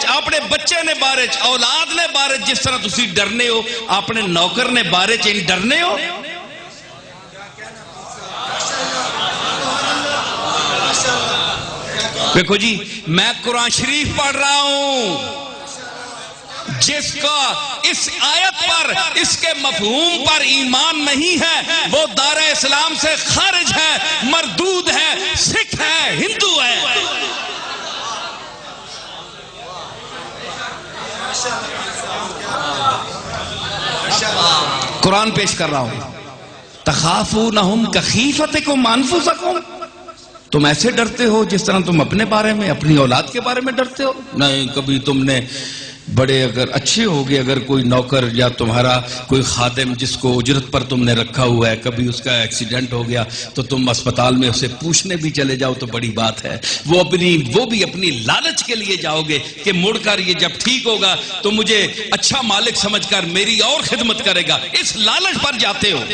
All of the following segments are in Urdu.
اپنے بچے نے بارے اولاد نے بارے جس طرح تسی ڈرنے ہو اپنے نوکر نے بارے چین ڈرنے ہو. دیکھو جی میں قرآن شریف پڑھ رہا ہوں جس کا اس آیت پر اس کے مفہوم پر ایمان نہیں ہے وہ دار اسلام سے خارج ہے، مردود ہے، سکھ ہے، ہندو ہے. قرآن پیش کر رہا ہوں. تخافونہم کخیفتکم انفسکم، تم ایسے ڈرتے ہو جس طرح تم اپنے بارے میں اپنی اولاد کے بارے میں ڈرتے ہو. نہیں، کبھی تم نے بڑے اگر اچھے ہوگے، اگر کوئی نوکر یا تمہارا کوئی خادم جس کو اجرت پر تم نے رکھا ہوا ہے کبھی اس کا ایکسیڈنٹ ہو گیا تو تم اسپتال میں اسے پوچھنے بھی چلے جاؤ تو بڑی بات ہے. وہ بھی اپنی لالچ کے لیے جاؤ گے کہ مڑ کر یہ جب ٹھیک ہوگا تو مجھے اچھا مالک سمجھ کر میری اور خدمت کرے گا. اس لالچ پر جاتے ہو.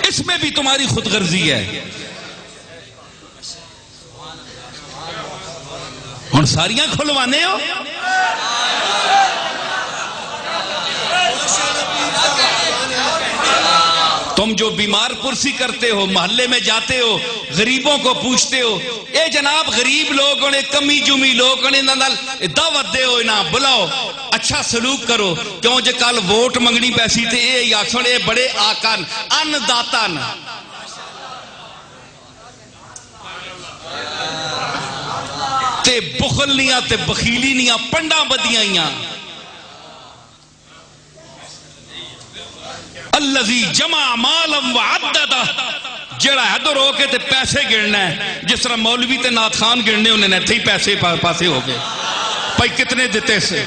اس میں بھی تمہاری خود غرضی ہے. ہن ساریاں کھلوانے ہو. تم جو بیمار پرسی کرتے ہو، محلے میں جاتے ہو، غریبوں کو پوچھتے ہو، اے جناب غریب لوگ انہیں کمی جمی لوگ انہیں دعوت دے ہو، انہیں بلاؤ، اچھا سلوک کرو. کیوں جے کل ووٹ منگنی پیسی تھے اے یا سنے بڑے آکان ان داتان. تے بخل نیاں تے بخیلی نیاں پنڈا بدیاں ایاں. الذی جمع مالا وعددہ، جڑا ادھر ہو کے تے پیسے گرنا ہے. جس طرح مولوی تے نعت خان گرنے انہیں نے تھی پیسے پاسے ہو گئے بھائی کتنے دیتے سے.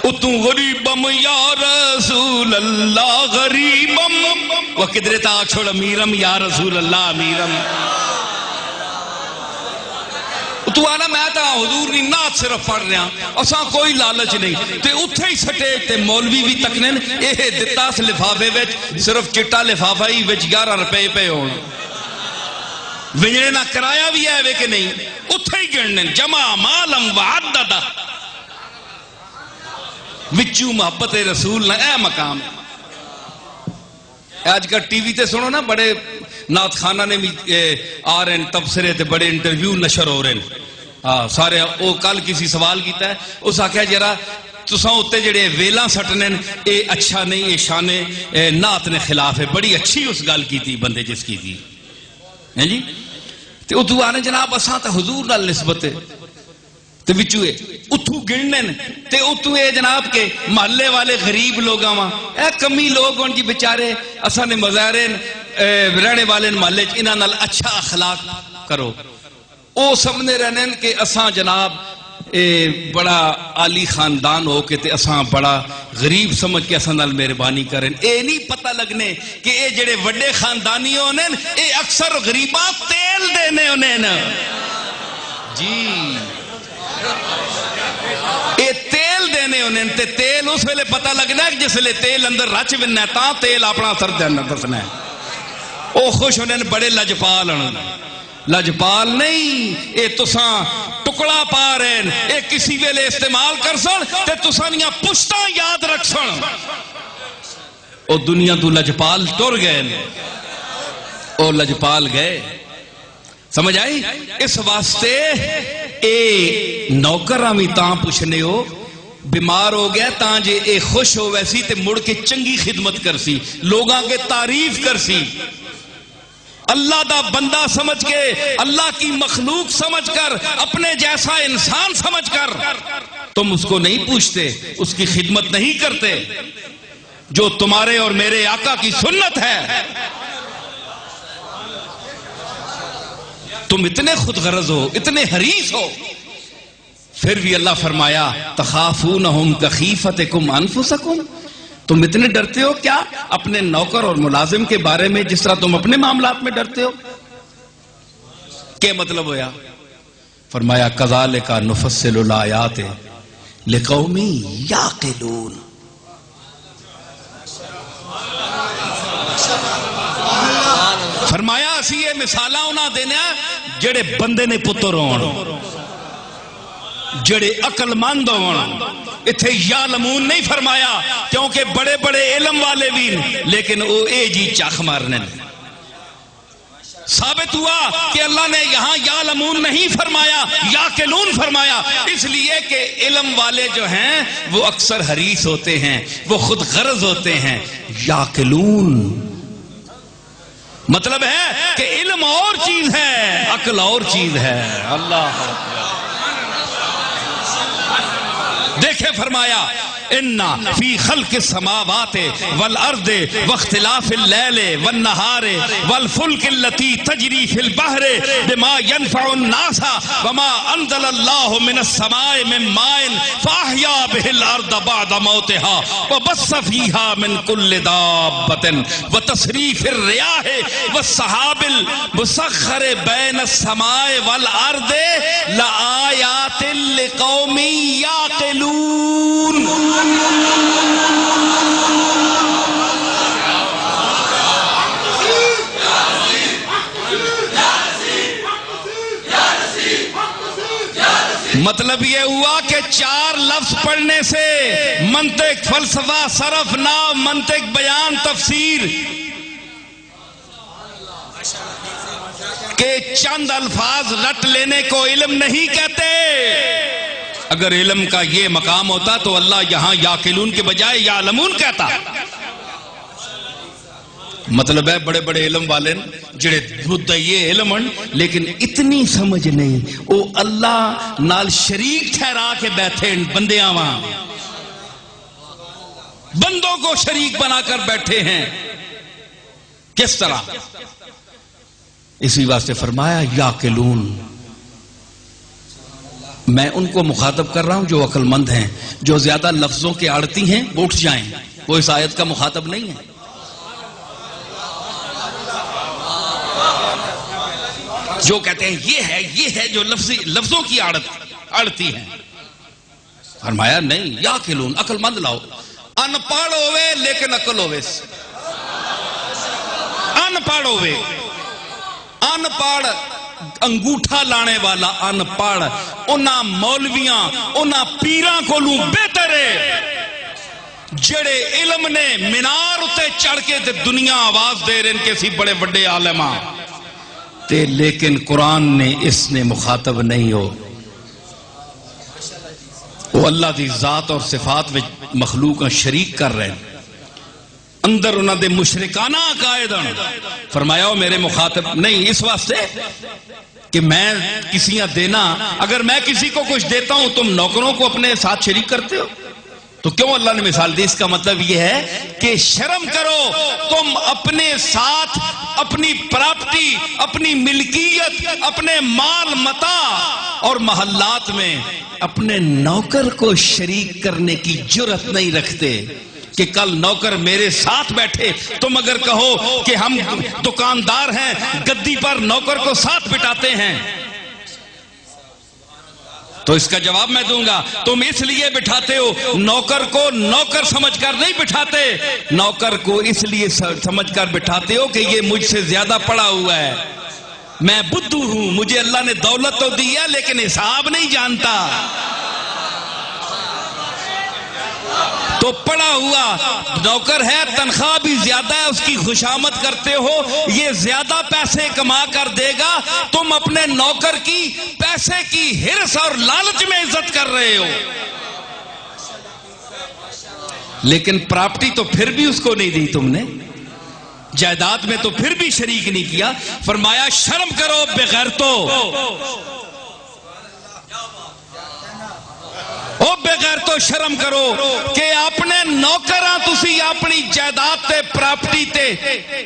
اتو غریبم یا رسول اللہ غریبم، وہ کدرے تا چھوڑ امیرم یا رسول اللہ امیرم. تو آنا میں تا حضور کی نعت صرف پڑھ رہا اساں کوئی لالچ نہیں. تے اتھے ہی سٹیج تے مولوی بھی تکنے اے دتا اس لفافے وچ صرف چٹا لفافہ ہی وچ 11 روپے پہ ہون ونجنے نہ کرایا بھی ہے وے کہ نہیں. اتھے ہی گرنے جمع مالم وعددہ وچو محبت رسول نہ اے مقام. آج کا ٹی وی تے سنو نا بڑے نعت خانہ نے بھی آ رہے ہیں تبصرے تے بڑے انٹرویو نشر ہو رہے ہیں سارے. وہ کل کسی سوال کیتا ہے اس آکھیا جرا تساں اتے جڑے ویلاں سٹنے اے اچھا نہیں، اے شان نعت نے خلاف ہے. بڑی اچھی اس گل کی تھی بندے جس کی تھی ہیں جی. تے اتو آنے جناب اساں تے حضور نال نسبت ہے تے وچو اتھو گننے تے اتو اے جناب کے محلے والے غریب لوگاں وہاں اے کمی لوگ ان کی بچارے اساں نے مظاہرین رہنے والے محلے انہاں نال اچھا اخلاق کرو. او سمجھنے رہنے کہ اساں جناب بڑا عالی خاندان ہو کے تے اساں بڑا غریب سمجھ کے اساں نال مہربانی کریں. اے نہیں پتہ لگنے کہ اے جڑے وڈے خاندانی ہونے اے اکثر غریباں تیل دینے ہونے جی. اے تیل دینے ہونے تے تیل اس ویلے پتہ لگنا ہے جس لئے تیل اندر رچ بننا ہے تاں تیل اپنا اثر دینا دسنا ہے. او خوش ہونے بڑے لجپال ہونے. لجپال نہیں، اے تساں ٹکڑا پا رہے ہیں. اے کسی ویلے استعمال کر سن تے تساں نیاں پشتاں یاد رکھ سن. او دنیا تو لجپال ٹر گئے، او لجپال گئے. سمجھ آئی؟ اس واسطے اے نوکر بھی تاں پوچھنے ہو بیمار ہو گیا تاں جے اے خوش ہو ویسی تے مڑ کے چنگی خدمت کر سی، لوگاں کے تعریف کر سی. اللہ دا بندہ سمجھ کے، اللہ کی مخلوق سمجھ کر، اپنے جیسا انسان سمجھ کر تم اس کو نہیں پوچھتے، اس کی خدمت نہیں کرتے جو تمہارے اور میرے آقا کی سنت ہے. تم اتنے خود غرض ہو، اتنے حریص ہو، پھر بھی اللہ فرمایا تخافونہم کخیفتکم انفسکم، تم اتنے ڈرتے ہو کیا اپنے نوکر اور ملازم کے بارے میں جس طرح تم اپنے معاملات میں ڈرتے ہو. کیا مطلب ہویا؟ فرمایا کذالک نفصل الآیات لقوم یعقلون. فرمایا اسی یہ مثالہ انہاں دینا جڑے بندے نے پتر ہون، جڑے عقل مند ہون۔ اتھے یعلمون نہیں فرمایا کیونکہ بڑے بڑے علم والے بھی لیکن وہ اے جی چاخ مارنے ثابت ہوا کہ اللہ نے یہاں یعلمون نہیں فرمایا، یعقلون فرمایا، اس لیے کہ علم والے جو ہیں وہ اکثر حریص ہوتے ہیں، وہ خود غرض ہوتے ہیں۔ یعقلون مطلب ہے کہ علم اور چیز ہے، عقل اور چیز ہے۔ اللہ دیکھیں فرمایا اِنَّا فِي خَلْقِ السَّمَاوَاتِ وَالْأَرْضِ وَاخْتِلَافِ اللَّيْلِ وَالنَّهَارِ وَالْفُلْكِ الَّتِي تَجْرِي فِي الْبَحْرِ بِمَا يَنْفَعُ النَّاسَ وَمَا أَنزَلَ اللَّهُ مِنَ السَّمَاءِ مِن مَّاءٍ فَأَحْيَا بِهِ الْأَرْضَ بَعْدَ مَوْتِهَا وَبَثَّ فِيهَا مِن كُلِّ دَابَّةٍ وَتَصْرِيفِ الرِّيَاحِ وَالسَّحَابِ الْمُسَخَّرِ بَيْنَ السَّمَاءِ وَالْأَرْضِ لَآيَاتٍ لِقَوْمٍ يَعْقِلُونَ۔ مطلب یہ ہوا کہ 4 لفظ پڑھنے سے منطق، فلسفہ، صرف، نحو، منطق، بیان، تفسیر کے چند الفاظ رٹ لینے کو علم نہیں کہتے۔ اگر علم کا یہ مقام ہوتا تو اللہ یہاں یعقلون کے بجائے یعلمون کہتا۔ مطلب ہے بڑے بڑے علم والے جڑے مدعی علم ہیں لیکن اتنی سمجھ نہیں، وہ اللہ نال شریک ٹھہرا کے بیٹھے بندیاں وہاں، بندوں کو شریک بنا کر بیٹھے ہیں۔ کس طرح؟ اسی واسطے فرمایا یعقلون۔ میں ان کو مخاطب کر رہا ہوں جو عقل مند ہیں، جو زیادہ لفظوں کے آڑتی ہیں وہ اٹھ جائیں، وہ اس آیت کا مخاطب نہیں ہے۔ جو کہتے ہیں یہ ہے جو لفظوں کی آڑتی ہیں، فرمایا نہیں، یعقلون، عقل مند لاؤ۔ ان پڑھ ہوئے لیکن عقل ہوئے، ان پڑھ ہوئے، ان پڑھ انگوٹھا لانے والا ان پڑھ انہاں مولویاں انہاں پیراں کو لوں بہتر ہے جڑے علم نے مینار اتے چڑھ کے تے دنیا آواز دے رہے ان کے سی بڑے بڑے عالماں تے، لیکن قرآن نے اس نے مخاطب نہیں ہو۔ وہ اللہ دی ذات اور صفات میں مخلوق شریک کر رہے ہیں، اندر انہاں دے مشرکانہ عقائد ہیں، فرمایا ہو میرے مخاطب نہیں۔ اس واسطے کہ میں کسی دینا، اگر میں کسی کو کچھ دیتا ہوں تم نوکروں کو اپنے ساتھ شریک کرتے ہو تو کیوں اللہ نے مثال دی؟ اس کا مطلب یہ ہے کہ شرم کرو، تم اپنے ساتھ اپنی پراپرٹی، اپنی ملکیت، اپنے مال متاع اور محلات میں اپنے نوکر کو شریک کرنے کی جرت نہیں رکھتے کہ کل نوکر میرے ساتھ بیٹھے۔ تم اگر کہو کہ ہم دکاندار ہیں، گدی پر نوکر کو ساتھ بٹھاتے ہیں، تو اس کا جواب میں دوں گا، تم اس لیے بٹھاتے ہو، نوکر کو نوکر سمجھ کر نہیں بٹھاتے، نوکر کو اس لیے سمجھ کر بٹھاتے ہو کہ یہ مجھ سے زیادہ پڑھا ہوا ہے، میں بدھو ہوں، مجھے اللہ نے دولت تو دی ہے لیکن حساب نہیں جانتا۔ تو پڑا ہوا نوکر ہے، تنخواہ بھی زیادہ ہے، اس کی خوشامد کرتے ہو، یہ زیادہ پیسے کما کر دے گا، تم اپنے نوکر کی پیسے کی ہرس اور لالچ میں عزت کر رہے ہو، لیکن پراپرٹی تو پھر بھی اس کو نہیں دی تم نے، جائیداد میں تو پھر بھی شریک نہیں کیا۔ فرمایا شرم کرو بغیرتو، او بغیر تو شرم کرو کہ اپنے نوکراں تسی اپنی جائیداد تے پراپرٹی تے،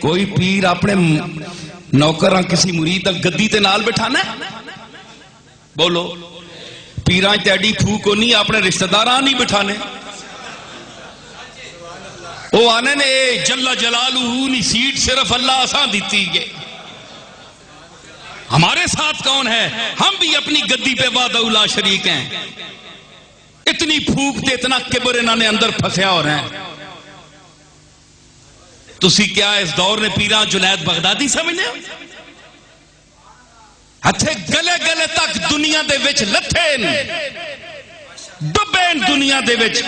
کوئی پیر اپنے نوکراں کسی مرید گدی تے نال بٹھانا ہے؟ بولو، پیراں تے اڈی پھوک نہیں اپنے رشتہ داراں نہیں بٹھانے، وہ آنے نے جل جلالہ نی سیٹ صرف اللہ آسان دیتی ہے، ہمارے ساتھ کون ہے؟ ہم بھی اپنی گدی پہ وعدہ لا شریک ہیں۔ اتنی پھوک تے اتنا کبر انہوں نے اندر پھنسیا ہو رہے ہیں۔ تسی کیا اس دور نے پیراں جنید بغدادی سمجھنے؟ ہتھے گلے گلے تک دنیا دے وچ لتھے ڈبے دنیا دے وچ